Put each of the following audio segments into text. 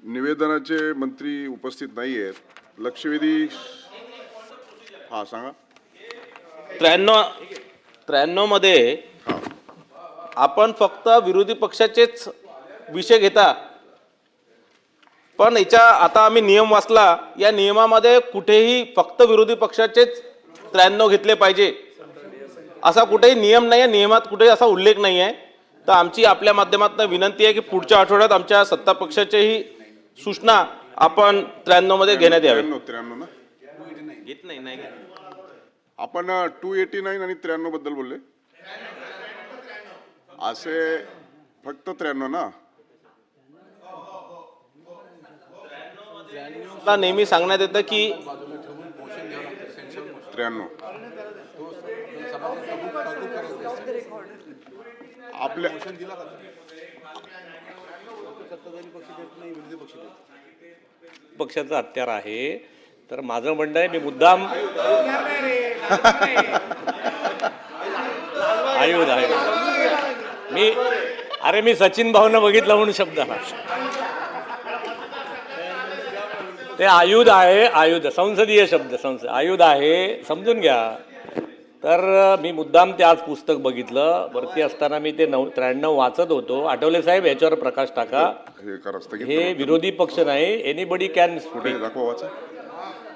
निवेदनाचे मंत्री उपस्थित नाही आहेत. लक्षवेधी हा सांगा. 93 मध्ये आपण फक्त विरोधी पक्षाचेच विषय घेता, पण याच्या आता आम्ही नियम वाचला, या नियमामध्ये कुठेही फक्त विरोधी पक्षाचेच 93 घेतले पाहिजे असा कुठेही नियम नाही आहे. नियमात कुठेही असा उल्लेख नाही आहे. तर आमची आपल्या माध्यमातून विनंती आहे की पुढच्या आठवड्यात आमच्या सत्ता पक्षाचेही सूचना आपण 93 मध्ये घेण्यात यावी. 93 ना घेत नाही आपण 289 आणि 93 बद्दल बोलले. असे फक्त 93 ना. नेहमी सांगण्यात येतं की 93 आपल्या पक्षाचं हत्यार आहे. तर माझं म्हणणं आहे, मी मुद्दाम आयुध आहे मी सचिन भाऊनं बघितलं म्हणून शब्द हा. ते आयुध आहे, आयुध संसदीय शब्द, आयुध आहे, समजून घ्या. तर मी मुद्दाम ते आज पुस्तक बघितलं. वरती असताना मी ते 93 वाचत होतो. आठवले साहेब याच्यावर प्रकाश टाका. हे विरोधी पक्ष नाही, एनीबडी कॅन स्पीक.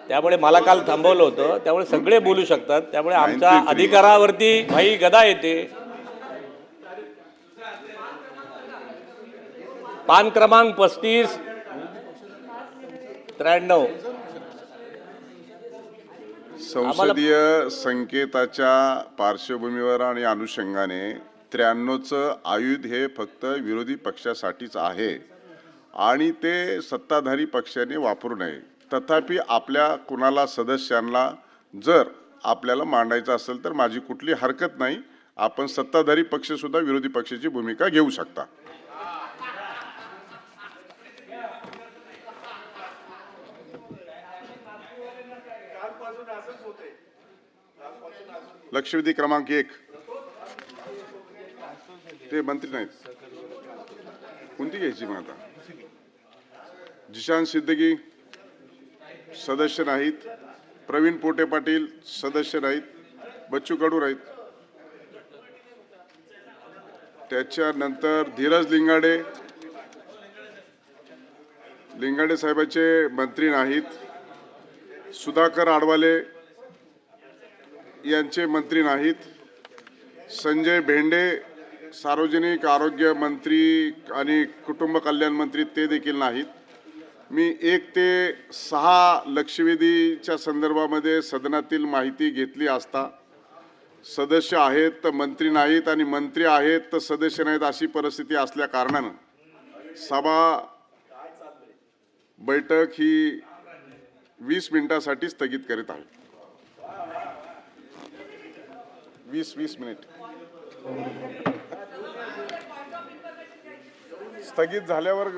त्यामुळे मला काल थांबवलं होतं. त्यामुळे सगळे बोलू शकतात. त्यामुळे आमच्या अधिकारावरती भाई गदा येते. पान क्रमांक 35 93 संसदीय संकेताच्या पार्श्वभूमीवर आणि अनुषंगाने 93चं आयुध हे फक्त विरोधी पक्षासाठीच आहे आणि ते सत्ताधारी पक्षाने वापरू नये. तथापि आपल्या कुणाला सदस्यांना जर आपल्याला मांडायचं असेल तर माझी कुठली हरकत नाही. आपण सत्ताधारी पक्ष सुद्धा विरोधी पक्षाची भूमिका घेऊ शकता. लक्षवेधी क्रमांक 1 ते मंत्री नाहीत. कोणती घ्यायची मग आता? जिशान सिद्दगी सदस्य नाहीत. प्रवीण पोटे पाटील सदस्य नाहीत. बच्चू कडू नाहीत. त्याच्यानंतर धीरज लिंगाडे साहेबांचे मंत्री नाहीत. सुधाकर आडवाले यांचे मंत्री नाहीत. संजय भेंडे सार्वजनिक आरोग्य मंत्री आणि कुटुंब कल्याण मंत्री ते देखील नाहीत. मी 1 ते 6 लक्षवेधीच्या संदर्भामध्ये सदनातील माहिती घेतली असता सदस्य आहेत तर मंत्री नाहीत आणि मंत्री आहेत तर सदस्य नाहीत अशी परिस्थिती असल्या कारणानं सभा बैठक ही 20 मिनिटांसाठी स्थगित करीत आहे. 20 मिनिट स्थगित झाल्यावर